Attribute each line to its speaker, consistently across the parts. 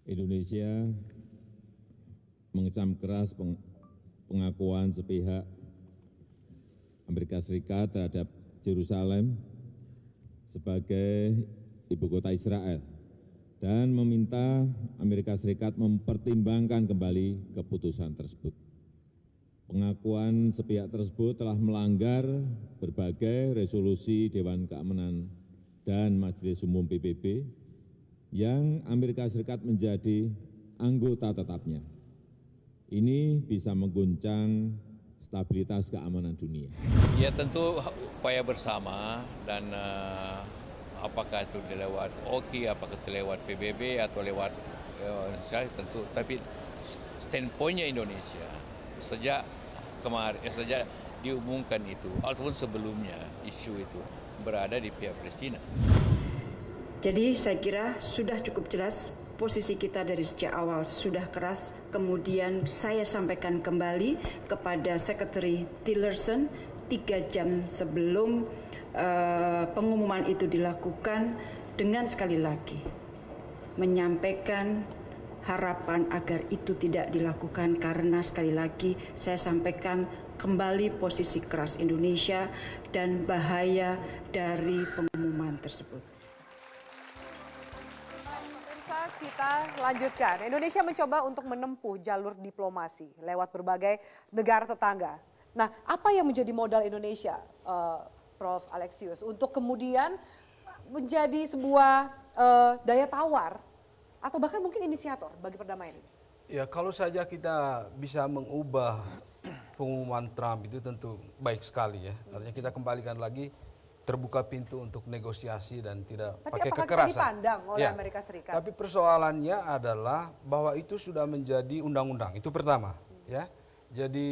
Speaker 1: Indonesia mengecam keras pengakuan sepihak Amerika Serikat terhadap Yerusalem sebagai ibu kota Israel dan meminta Amerika Serikat mempertimbangkan kembali keputusan tersebut. Pengakuan sepihak tersebut telah melanggar berbagai resolusi Dewan Keamanan dan Majelis Umum PBB yang Amerika Serikat menjadi anggota tetapnya. Ini bisa mengguncang stabilitas keamanan dunia.
Speaker 2: Ya tentu upaya bersama dan apakah itu lewat OKI, apakah itu lewat PBB atau lewat saya tentu. Tapi standpointnya Indonesia sejak kemarin, sejak diumumkan itu ataupun sebelumnya isu itu berada di pihak Palestina.
Speaker 3: Jadi saya kira sudah cukup jelas posisi kita dari sejak awal sudah keras. Kemudian saya sampaikan kembali kepada Secretary Tillerson 3 jam sebelum pengumuman itu dilakukan dengan sekali lagi menyampaikan harapan agar itu tidak dilakukan karena sekali lagi saya sampaikan kembali posisi keras Indonesia dan bahaya dari pengumuman tersebut.
Speaker 4: Kita lanjutkan. Indonesia mencoba untuk menempuh jalur diplomasi lewat berbagai negara tetangga. Nah, apa yang menjadi modal Indonesia, Prof. Alexius, untuk kemudian menjadi sebuah daya tawar atau bahkan mungkin inisiator bagi perdamaian ini?
Speaker 5: Ya, kalau saja kita bisa mengubah pengumuman Trump itu tentu baik sekali ya. Artinya kita kembalikan lagi terbuka pintu untuk negosiasi dan tidak pakai kekerasan. Tapi apakah kita
Speaker 4: dipandang oleh Amerika Serikat?
Speaker 5: Tapi persoalannya adalah bahwa itu sudah menjadi undang-undang, itu pertama. Ya. Jadi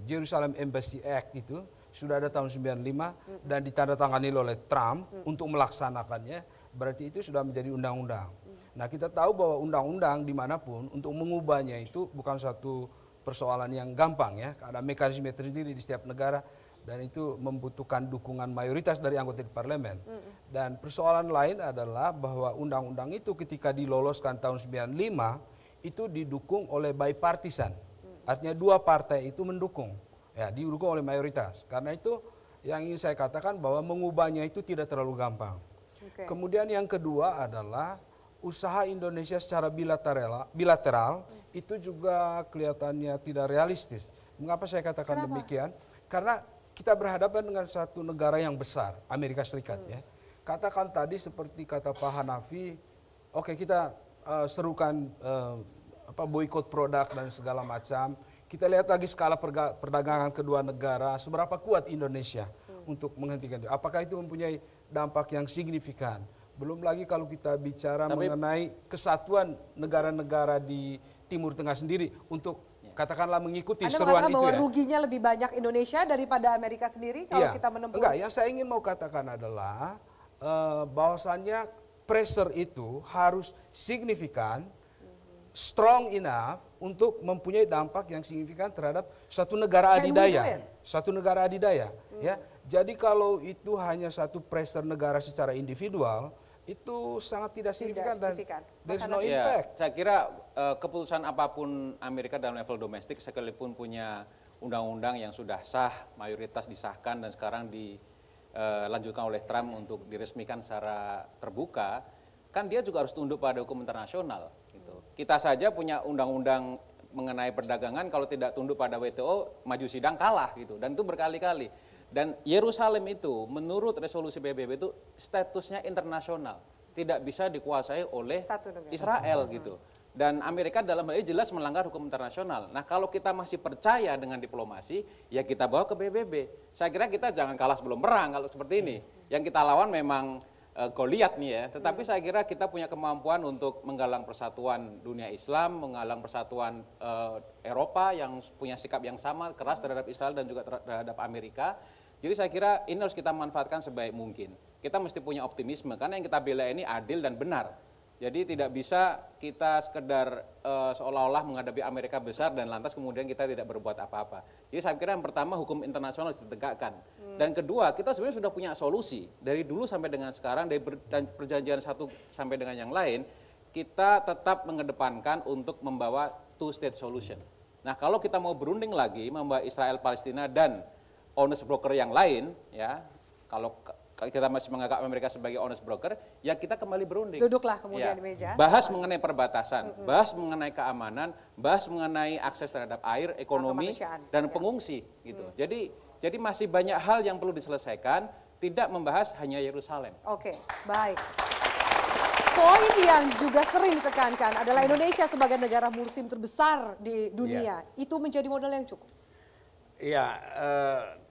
Speaker 5: Jerusalem Embassy Act itu sudah ada tahun 95 dan ditandatangani oleh Trump untuk melaksanakannya, berarti itu sudah menjadi undang-undang. Nah kita tahu bahwa undang-undang dimanapun untuk mengubahnya itu bukan satu persoalan yang gampang ya, ada mekanisme tersendiri di setiap negara. Dan itu membutuhkan dukungan mayoritas dari anggota di parlemen. Dan persoalan lain adalah bahwa undang-undang itu ketika diloloskan tahun 95 itu didukung oleh bipartisan. Artinya dua partai itu mendukung, ya didukung oleh mayoritas. Karena itu yang ingin saya katakan bahwa mengubahnya itu tidak terlalu gampang. Kemudian yang kedua adalah usaha Indonesia secara bilateral itu juga kelihatannya tidak realistis. Mengapa saya katakan demikian? Karena kita berhadapan dengan satu negara yang besar, Amerika Serikat ya. Katakan tadi seperti kata Pak Hanafi, oke kita serukan boikot produk dan segala macam. Kita lihat lagi skala perdagangan kedua negara, seberapa kuat Indonesia untuk menghentikan itu. Apakah itu mempunyai dampak yang signifikan? Belum lagi kalau kita bicara mengenai kesatuan negara-negara di Timur Tengah sendiri untuk katakanlah mengikuti seruan itu
Speaker 4: bahwa
Speaker 5: ya.
Speaker 4: Ruginya lebih banyak Indonesia daripada Amerika sendiri kalau kita menempuh.
Speaker 5: Enggak, yang saya ingin mau katakan adalah bahwasannya pressure itu harus signifikan, strong enough untuk mempunyai dampak yang signifikan terhadap satu negara adidaya. Satu negara adidaya, ya. Jadi kalau itu hanya satu pressure negara secara individual, itu sangat tidak signifikan dan there's no impact.
Speaker 6: Ya, saya kira keputusan apapun Amerika dalam level domestik sekalipun punya undang-undang yang sudah sah, mayoritas disahkan dan sekarang dilanjutkan oleh Trump untuk diresmikan secara terbuka, kan dia juga harus tunduk pada hukum internasional. Gitu. Kita saja punya undang-undang mengenai perdagangan, kalau tidak tunduk pada WTO, maju sidang kalah gitu, dan itu berkali-kali. Dan Yerusalem itu menurut resolusi PBB itu statusnya internasional, tidak bisa dikuasai oleh Israel gitu. Dan Amerika dalam hal ini jelas melanggar hukum internasional. Nah kalau kita masih percaya dengan diplomasi, ya kita bawa ke PBB. Saya kira kita jangan kalah sebelum perang kalau seperti ini. Yang kita lawan memang Goliat nih ya, tetapi saya kira kita punya kemampuan untuk menggalang persatuan dunia Islam, menggalang persatuan Eropa yang punya sikap yang sama keras terhadap Israel dan juga terhadap Amerika. Jadi saya kira ini harus kita manfaatkan sebaik mungkin. Kita mesti punya optimisme karena yang kita bela ini adil dan benar. Jadi tidak bisa kita sekedar seolah-olah menghadapi Amerika besar dan lantas kemudian kita tidak berbuat apa-apa. Jadi saya kira yang pertama hukum internasional harus ditegakkan. Dan kedua kita sebenarnya sudah punya solusi. Dari dulu sampai dengan sekarang, dari perjanjian satu sampai dengan yang lain, kita tetap mengedepankan untuk membawa two-state solution. Nah, kalau kita mau berunding lagi membawa Israel, Palestina dan honest broker yang lain, ya, kalau kita masih menganggap Amerika sebagai honest broker, ya kita kembali berunding.
Speaker 4: Duduklah kemudian
Speaker 6: Ya,
Speaker 4: di meja.
Speaker 6: bahas mengenai perbatasan, bahas mengenai keamanan, bahas mengenai akses terhadap air, ekonomi,
Speaker 4: kemanusiaan.
Speaker 6: dan pengungsi. Gitu. Jadi masih banyak hal yang perlu diselesaikan, tidak membahas hanya Yerusalem.
Speaker 4: Oke, baik. Poin yang juga sering ditekankan adalah Indonesia sebagai negara muslim terbesar di dunia. Itu menjadi modal yang cukup.
Speaker 7: Iya,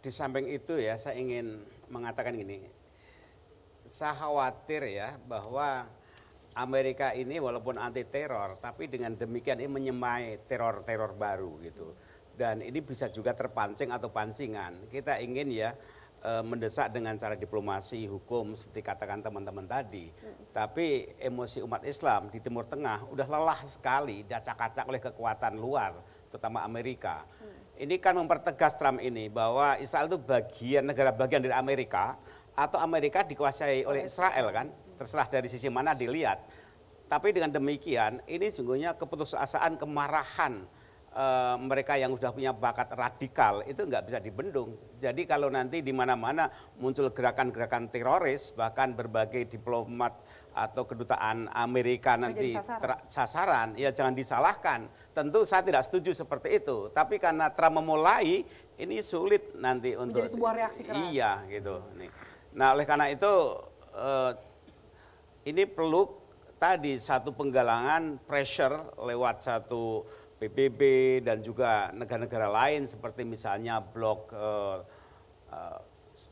Speaker 7: di samping itu ya saya ingin mengatakan gini. Saya khawatir ya bahwa Amerika ini walaupun anti teror, tapi dengan demikian ini menyemai teror-teror baru gitu. Dan ini bisa juga terpancing atau pancingan. Kita ingin ya mendesak dengan cara diplomasi, hukum seperti katakan teman-teman tadi. Tapi emosi umat Islam di Timur Tengah udah lelah sekali diacak-acak oleh kekuatan luar, terutama Amerika. Ini kan mempertegas Trump ini bahwa Israel itu negara bagian dari Amerika, atau Amerika dikuasai oleh Israel kan, terserah dari sisi mana dilihat. Tapi dengan demikian ini sungguhnya keputusasaan, kemarahan mereka yang sudah punya bakat radikal itu nggak bisa dibendung. Jadi kalau nanti di mana-mana muncul gerakan-gerakan teroris, bahkan berbagai diplomat atau kedutaan Amerika nanti sasaran, ya jangan disalahkan. Tentu saya tidak setuju seperti itu. Tapi karena Trump memulai, ini sulit nanti untuk
Speaker 4: menjadi sebuah reaksi keras.
Speaker 7: Iya gitu. Nah oleh karena itu ini perlu tadi satu penggalangan pressure lewat satu PBB dan juga negara-negara lain seperti misalnya blok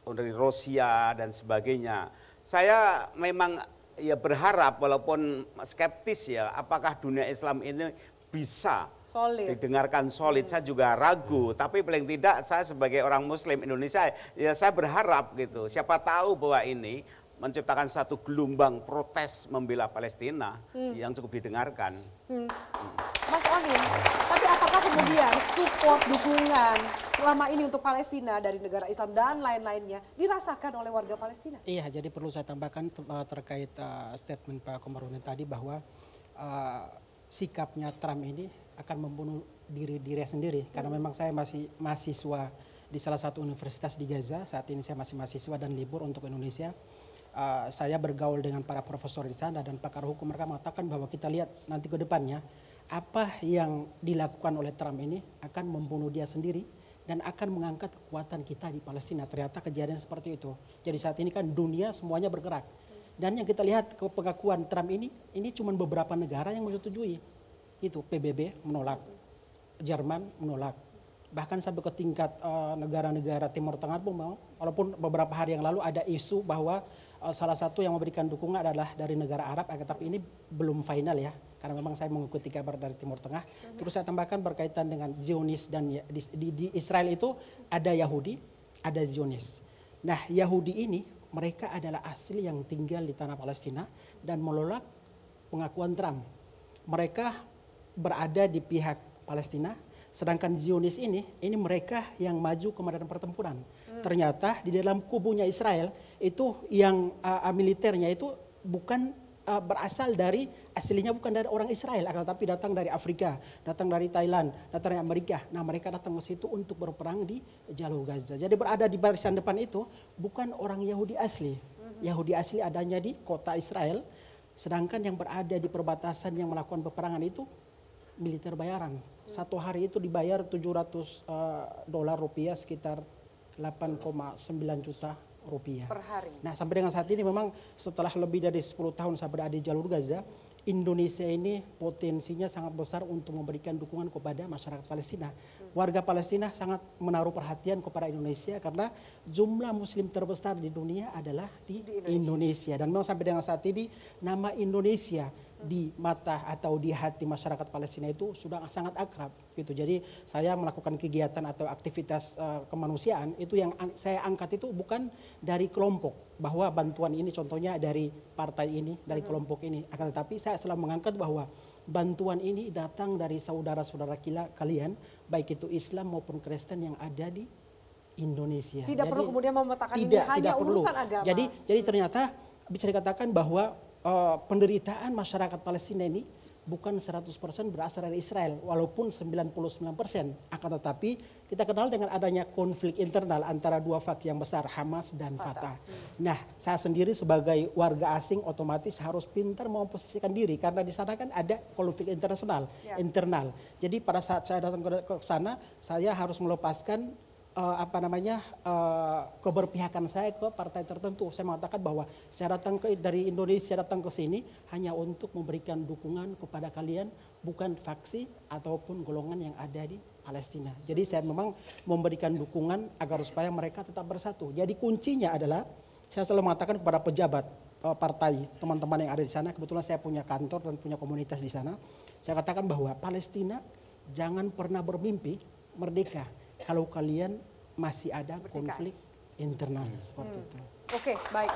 Speaker 7: dari Rusia dan sebagainya. Saya memang ya berharap walaupun skeptis ya apakah dunia Islam ini bisa didengarkan solid. Saya juga ragu, tapi paling tidak saya sebagai orang Muslim Indonesia ya saya berharap gitu. Siapa tahu bahwa ini menciptakan satu gelombang protes membela Palestina yang cukup didengarkan.
Speaker 4: Mas Onim, tapi apakah kemudian support, dukungan selama ini untuk Palestina dari negara Islam dan lain-lainnya dirasakan oleh warga Palestina?
Speaker 8: Iya, jadi perlu saya tambahkan terkait statement Pak Komarudin tadi bahwa sikapnya Trump ini akan membunuh diri sendiri. Karena memang saya masih mahasiswa di salah satu universitas di Gaza, saat ini saya masih mahasiswa dan libur untuk Indonesia. Saya bergaul dengan para profesor di sana dan pakar hukum, mereka mengatakan bahwa kita lihat nanti ke depannya apa yang dilakukan oleh Trump ini akan membunuh dia sendiri dan akan mengangkat kekuatan kita di Palestina. Ternyata kejadian seperti itu. Jadi saat ini kan dunia semuanya bergerak. Dan yang kita lihat pengakuan Trump ini cuma beberapa negara yang menyetujui. Itu PBB menolak, Jerman menolak. Bahkan sampai ke tingkat negara-negara Timur Tengah pun mau, walaupun beberapa hari yang lalu ada isu bahwa salah satu yang memberikan dukungan adalah dari negara Arab, tapi ini belum final ya, karena memang saya mengikuti kabar dari Timur Tengah. Terus saya tambahkan berkaitan dengan Zionis dan di Israel itu ada Yahudi, ada Zionis. Nah Yahudi ini mereka adalah asli yang tinggal di tanah Palestina dan menolak pengakuan Trump. Mereka berada di pihak Palestina. Sedangkan Zionis ini mereka yang maju ke medan pertempuran. Ternyata di dalam kubunya Israel itu yang militernya itu bukan berasal dari, aslinya bukan dari orang Israel, akan tetapi datang dari Afrika, datang dari Thailand, datang dari Amerika. Nah mereka datang ke situ untuk berperang di jalur Gaza. Jadi berada di barisan depan itu bukan orang Yahudi asli. Yahudi asli adanya di kota Israel, sedangkan yang berada di perbatasan yang melakukan peperangan itu militer bayaran. Satu hari itu dibayar $700 rupiah, sekitar 8,9 juta rupiah.
Speaker 4: Per hari.
Speaker 8: Nah sampai dengan saat ini memang setelah lebih dari 10 tahun saya berada di jalur Gaza, Indonesia ini potensinya sangat besar untuk memberikan dukungan kepada masyarakat Palestina. Warga Palestina sangat menaruh perhatian kepada Indonesia karena jumlah muslim terbesar di dunia adalah di Indonesia. Dan memang sampai dengan saat ini nama Indonesia di mata atau di hati masyarakat Palestina itu sudah sangat akrab gitu. Jadi saya melakukan kegiatan atau aktivitas kemanusiaan itu yang saya angkat itu bukan dari kelompok, bahwa bantuan ini contohnya dari partai ini, dari kelompok ini, akan tetapi saya selalu mengangkat bahwa bantuan ini datang dari saudara-saudara kalian baik itu Islam maupun Kristen yang ada di Indonesia.
Speaker 4: Tidak perlu kemudian memetakan ini hanya urusan agama.
Speaker 8: Jadi ternyata bisa dikatakan bahwa penderitaan masyarakat Palestina ini bukan 100% berasal dari Israel, walaupun 99%. Akan tetapi kita kenal dengan adanya konflik internal antara dua faksi yang besar, Hamas dan Fatah. Nah, saya sendiri sebagai warga asing otomatis harus pintar memposisikan diri karena di sana kan ada konflik internal. Jadi pada saat saya datang ke sana, saya harus melepaskan keberpihakan saya ke partai tertentu. Saya mengatakan bahwa saya datang dari Indonesia datang ke sini hanya untuk memberikan dukungan kepada kalian, bukan faksi ataupun golongan yang ada di Palestina. Jadi saya memang memberikan dukungan agar supaya mereka tetap bersatu. Jadi kuncinya adalah saya selalu mengatakan kepada pejabat partai, teman-teman yang ada di sana, kebetulan saya punya kantor dan punya komunitas di sana. Saya katakan bahwa Palestina jangan pernah bermimpi merdeka kalau kalian masih ada konflik internal seperti itu.
Speaker 4: Oke, baik.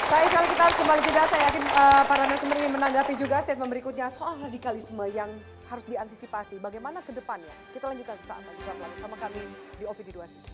Speaker 4: Saya kita harus kembali jeda. Saya yakin para narasumber ingin menanggapi juga statement berikutnya soal radikalisme yang harus diantisipasi. Bagaimana ke depannya? Kita lanjutkan sesaat lagi bersama kami di OPD 2 Sisi.